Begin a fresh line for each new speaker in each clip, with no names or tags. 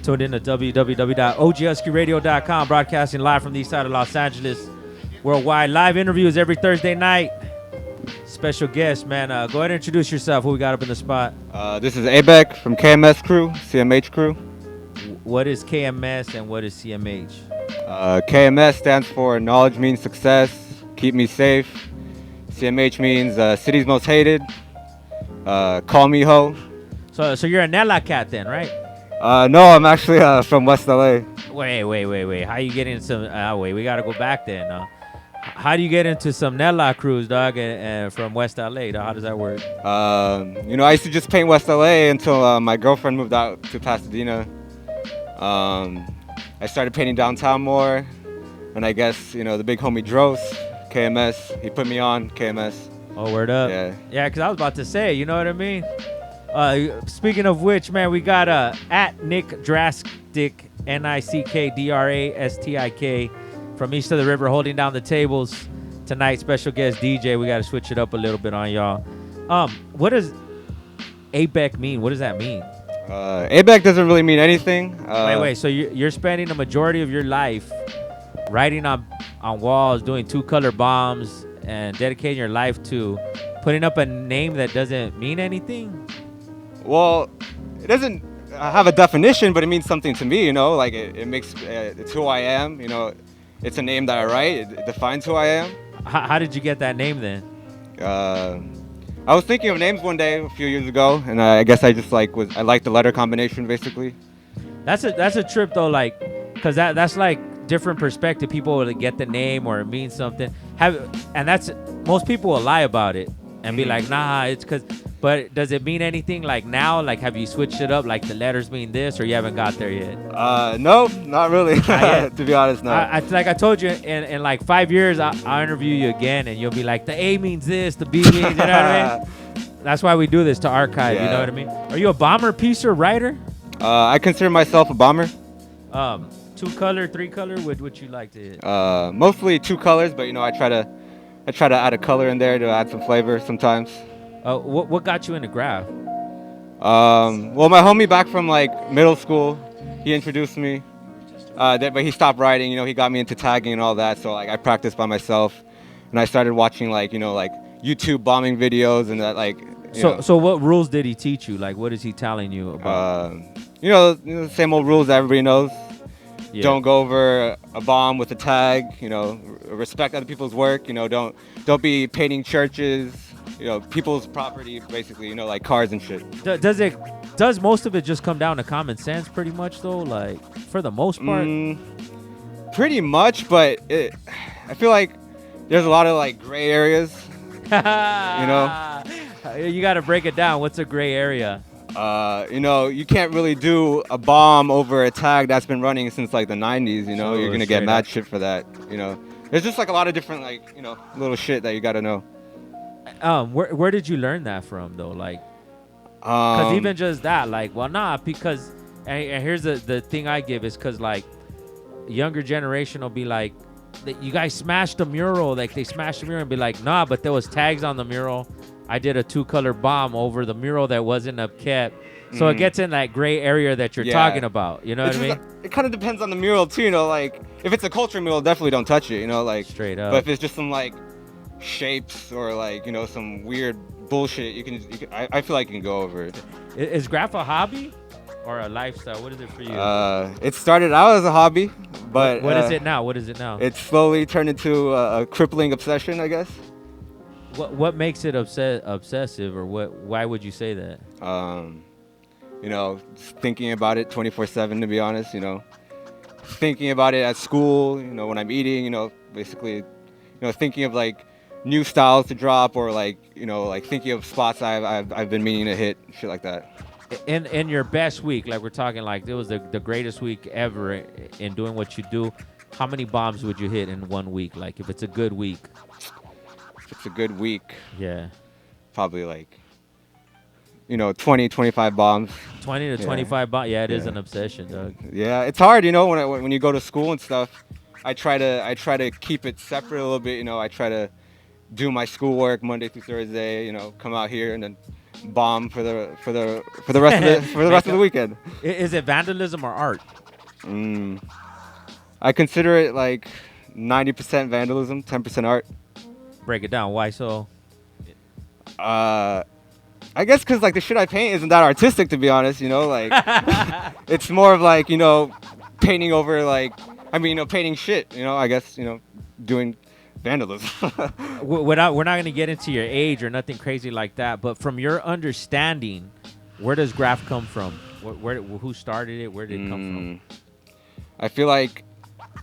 Tuned in to www.oghuskyradio.com, broadcasting live from the east side of Los Angeles. Worldwide live interviews every Thursday night. Special guest, man. Go ahead and introduce yourself. Who we got up in the spot?
This is ABEK from KMS crew, CMH crew.
What is KMS and what is CMH?
KMS stands for Knowledge Means Success, Keep Me Safe. CMH means City's Most Hated, Call Me Ho.
So you're a Nella cat then, right?
No, I'm actually from West LA.
Wait. How you get into some? Wait, we gotta go back then. How do you get into some Nella crews, dog, and from West LA? Dog? How does that work?
I used to just paint West LA until my girlfriend moved out to Pasadena. I started painting downtown more, and I guess the big homie Dros, KMS, he put me on KMS.
Oh, word up. Yeah, because I was about to say, you know what I mean? Speaking of which, man, we got at Nick Drastic, NickDrastik, from east of the river, holding down the tables tonight. Special guest DJ. We got to switch it up a little bit on y'all. What does ABEK mean? What does that mean?
ABEK doesn't really mean anything.
Wait. So you're spending the majority of your life writing on walls, doing two-color bombs, and dedicating your life to putting up a name that doesn't mean anything?
Well, it doesn't have a definition, but it means something to me, like it makes, it's who I am, it's a name that I write, it defines who I am.
How did you get that name then?
I was thinking of names one day a few years ago, and I guess I just I liked the letter combination basically.
That's a trip though, cause that's like different perspective. People will get the name or it means something. And that's, most people will lie about it and be like, nah, it's cause. But does it mean anything now? Have you switched it up? The letters mean this, or you haven't got there yet?
No, not really. To be honest, no.
Like I told you, in 5 years, I'll interview you again, and you'll be like, the A means this, the B means, you know what I mean? That's why we do this, to archive, you know what I mean? Are you a bomber, piecer, writer?
I consider myself a bomber.
Two-color, three-color, would you like to hit?
Mostly two colors, but I try to add a color in there to add some flavor sometimes.
What got you into graph?
Well, my homie back from middle school, he introduced me. But he stopped writing. He got me into tagging and all that. So I practiced by myself, and I started watching YouTube bombing videos and that
So what rules did he teach you? What is he telling you about?
The same old rules that everybody knows.
Yeah.
Don't go over a bomb with a tag. Respect other people's work. Don't be painting churches. People's property, basically, like cars and shit.
Does most of it just come down to common sense pretty much, though? For the most part?
Pretty much, but I feel like there's a lot of, gray areas,
You got to break it down. What's a gray area?
You can't really do a bomb over a tag that's been running since, the 90s, You're going to get mad shit for that, There's just, a lot of different, little shit that you got to know.
Where did you learn that from though? Because even just that, because and here's the thing I give is because younger generation will be like, you guys smashed the mural, they smashed the mural and be like, nah, but there was tags on the mural. I did a two-color bomb over the mural that wasn't upkept. So it gets in that gray area that you're talking about. You know what I mean?
It kind of depends on the mural too. If it's a culture mural, definitely don't touch it.
Straight up.
But if it's just some shapes or some weird bullshit, you can I feel like you can go over it.
Is graph a hobby or a lifestyle? What is it for you?
It started out as a hobby, but
what is it now?
It's slowly turned into a crippling obsession, I guess.
What makes it obsessive, or why would you say that?
Just thinking about it 24/7, to be honest. Thinking about it at school, when I'm eating, basically, thinking of new styles to drop, or thinking of spots I've been meaning to hit, shit like that.
In your best week, we're talking it was the greatest week ever in doing what you do, how many bombs would you hit in 1 week? If it's a good week.
If it's a good week.
Yeah.
Probably 20, 25 bombs.
20 to 25 bombs. Yeah, it is an obsession, Doug.
Yeah, it's hard, when you go to school and stuff. I try to keep it separate a little bit, I try to do my schoolwork Monday through Thursday, come out here and then bomb for the rest of the weekend.
Is it vandalism or art?
I consider it like 90% vandalism, 10% art.
Break it down. Why so?
I guess because like the shit I paint isn't that artistic, to be honest. You know, like it's more of like, you know, painting over like, I mean, you know, painting shit. You know, I guess, you know, doing vandalism.
We're not going to get into your age or nothing crazy like that. But from your understanding, where does graph come from? Who started it? Where did it come from?
I feel like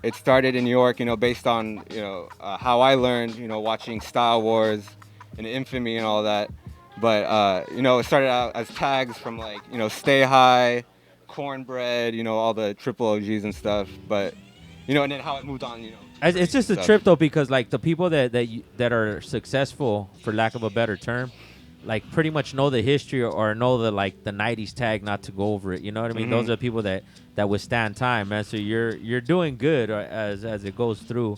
it started in New York, you know, based on, you know, how I learned, you know, watching Star Wars and Infamy and all that. But, you know, it started out as tags from like, you know, Stay High, Cornbread, you know, all the triple OGs and stuff. But, you know, and then how it moved on, you know.
It's just a trip though, because like the people that are successful, for lack of a better term, like pretty much know the history or know the like the 90s tag, not to go over it. You know what I mean? Those are the people that withstand time, man. So you're doing good as it goes through.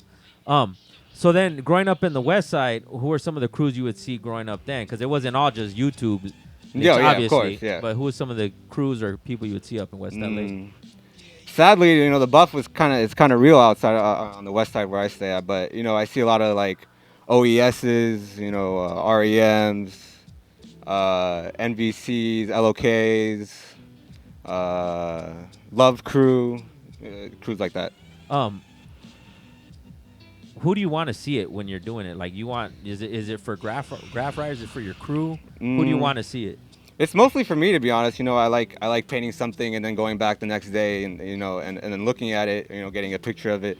So then growing up in the West Side, who were some of the crews you would see growing up then? Because it wasn't all just YouTube.
Yeah,
obviously,
of course, yeah.
But who were some of the crews or people you would see up in West LA?
Sadly, you know, the buff was it's kind of real outside on the West Side where I stay at. But, you know, I see a lot of like OESs, you know, REMs, NVCs, LOKs, Love Crew, crews like that.
Who do you want to see it when you're doing it? Like, is it for graph riders? Is it for your crew? Who do you want to see it?
It's mostly for me, to be honest. You know, I like painting something and then going back the next day and, you know, and then looking at it, you know, getting a picture of it,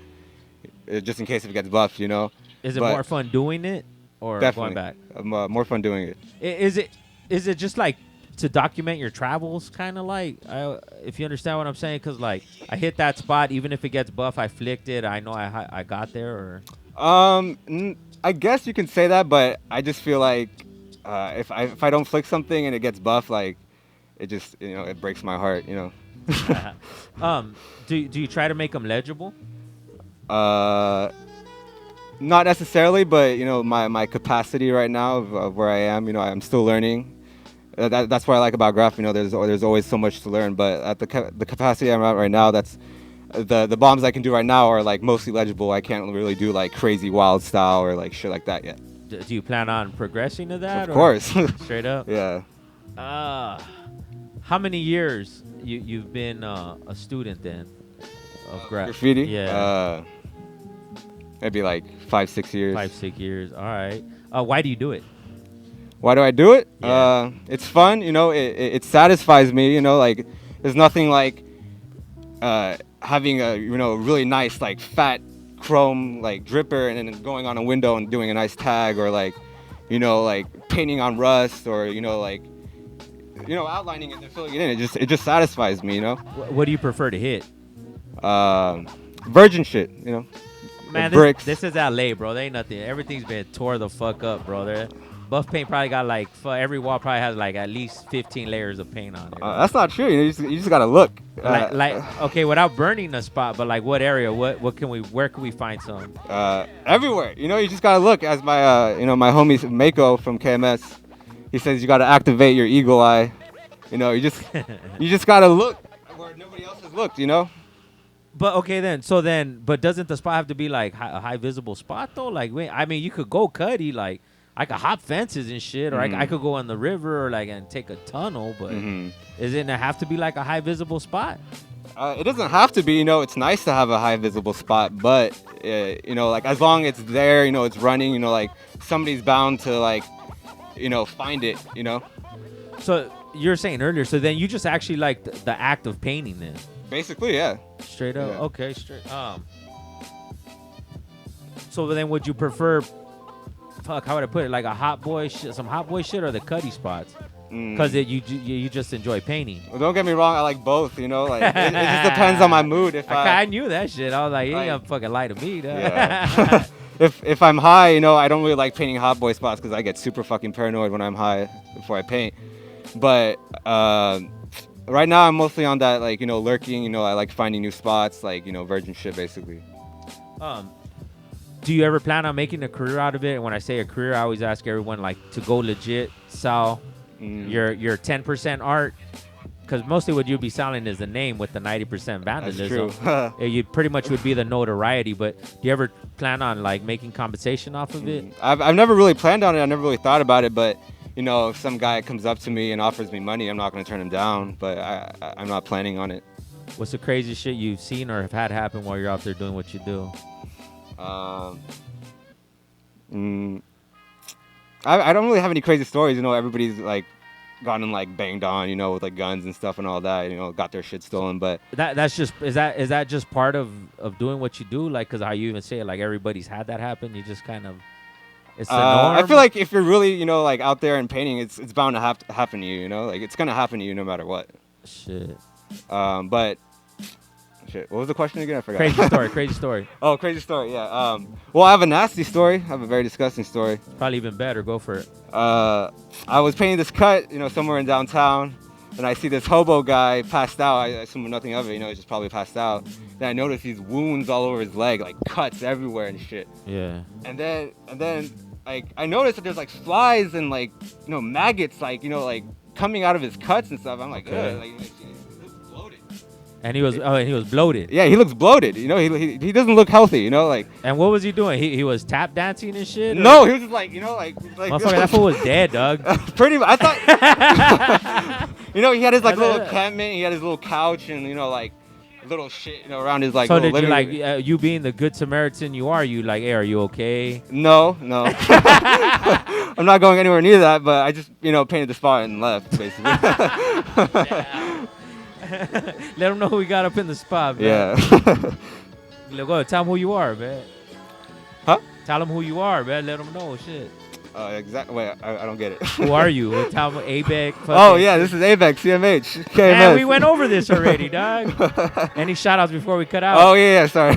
just in case if it gets buffed, you know.
Is it more fun doing it or
definitely
going back?
More fun doing it.
Is it just like to document your travels, kind of like, if you understand what I'm saying? Because like I hit that spot, even if it gets buff, I flicked it. I know I got there. Or
I guess you can say that, but I just feel like if I don't flick something and it gets buff, like it just, you know, it breaks my heart, you know.
Do you try to make them legible?
Not necessarily, but, you know, my capacity right now of where I am, you know, I'm still learning. That's what I like about graph. You know, there's always so much to learn. But at the capacity I'm at right now, that's the bombs I can do right now are like mostly legible. I can't really do like crazy wild style or like shit like that yet.
Do you plan on progressing to that?
Of course.
Straight up.
Yeah.
How many years you've been a student then of
graffiti?
Yeah.
Maybe like 5-6 years.
5-6 years. All right. Why do you do it?
Why do I do it?
Yeah.
It's fun, you know. It satisfies me, you know. Like there's nothing like having a, you know, really nice like fat chrome like dripper and then going on a window and doing a nice tag, or like, you know, like painting on rust, or, you know, like, you know, outlining it and filling it in. It just satisfies me, you know.
What do you prefer to hit?
Virgin shit, you know.
Man,
bricks.
This is LA, bro. There ain't nothing. Everything's been tore the fuck up, bro. Buff paint probably got like, for every wall probably has like at least 15 layers of paint on it.
That's not true. You just gotta look.
Okay, without burning the spot, but like what area? Where can we find some?
Everywhere. You know, you just gotta look. As my you know, my homie Mako from KMS, he says you gotta activate your eagle eye. You know, you just gotta look where nobody else has looked. You know.
But okay but doesn't the spot have to be like a high visible spot though? Like, wait, I mean, you could go cuddy, like I could hop fences and shit, or I could go on the river, or like and take a tunnel. But does it have to be like a high visible spot?
It doesn't have to be. You know, it's nice to have a high visible spot, but you know, like as long as it's there, you know, it's running. You know, like somebody's bound to like, you know, find it. You know. So
you're saying earlier. So then you just actually like the act of painting then.
Basically, yeah.
Straight up. Yeah. Okay, straight. So then, would you prefer? Fuck, how would I put it? Like a hot boy, some hot boy shit, or the cuddy spots? Because you just enjoy painting.
Well, don't get me wrong. I like both. You know, like it just depends on my mood. If
I knew that shit. I was like, you ain't gonna fucking lie to me.
Yeah. if I'm high, you know, I don't really like painting hot boy spots because I get super fucking paranoid when I'm high before I paint. But right now, I'm mostly on that, like, you know, lurking. You know, I like finding new spots, like, you know, virgin shit, basically.
Do you ever plan on making a career out of it? And when I say a career, I always ask everyone, like, to go legit, Sal. your 10% art. Because mostly what you'd be selling is the name with the 90% vandalism.
That's true.
You pretty much would be the notoriety. But do you ever plan on like making compensation off of it?
I've never really planned on it. I never really thought about it. But you know, if some guy comes up to me and offers me money, I'm not going to turn him down. But I'm not planning on it.
What's the craziest shit you've seen or have had happen while you're out there doing what you do?
I don't really have any crazy stories. You know, everybody's like gotten like banged on, you know, with like guns and stuff and all that. You know, got their shit stolen. But
that's just is that just part of doing what you do? Like, cause how you even say it, like everybody's had that happen. You just kind of it's the norm.
I feel like if you're really, you know, like out there and painting, it's bound to have to happen to you. You know, like it's gonna happen to you no matter what.
Shit.
But shit, what was the question again? I forgot.
Crazy story.
Oh, crazy story. Yeah. Well, I have a nasty story. I have a very disgusting story.
Probably even better. Go for it.
I was painting this cut, you know, somewhere in downtown, and I see this hobo guy passed out. I assume nothing of it, you know, he's just probably passed out. Then I noticed these wounds all over his leg, like cuts everywhere and shit.
Yeah.
And then like I noticed that there's like flies and like, you know, maggots, like, you know, like coming out of his cuts and stuff. I'm like,
Okay.
ugh, like he looks bloated.
And he was bloated.
Yeah, he looks bloated. You know, he doesn't look healthy. You know, like.
And what was he doing? He was tap dancing and shit.
No, he was just like, you know, like.
Motherfucker, that fool was dead, dog.
Pretty much. I thought. You know, he had his like little encampment. He had his little couch and you know like little shit, you know, around his like.
So
little
did you
living
like you being the good Samaritan you are? You like, hey, are you okay?
No. I'm not going anywhere near that. But I just you know painted the spot and left basically.
Let him know who we got up in the spot, man.
Yeah.
Go tell him who you are, man.
Huh?
Tell him who you are, man. Let him know, shit.
Exactly. Wait, I don't get it.
Who are you? Tell him ABEK.
Oh yeah, this is ABEK CMH KMS.
Man, we went over this already, dog. Any shout-outs before we cut out?
Oh yeah, sorry.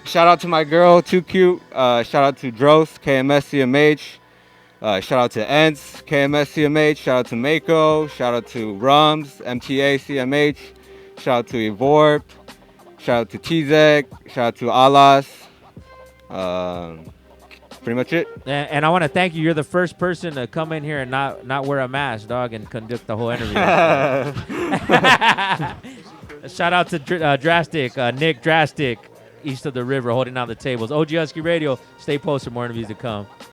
Shout out to my girl, Too Cute. Shout out to Dros, KMS CMH. Shout out to Ents, KMS CMH. Shout out to Mako. Shout out to Rums, MTA CMH. Shout out to Evorp. Shout out to Tizek. Shout out to Alas. Pretty much it.
And I want to thank you. You're the first person to come in here and not wear a mask, dog, and conduct the whole interview. Shout out to Drastic, Nick Drastic, east of the river, holding down the tables. OG Husky Radio. Stay posted. More interviews to come.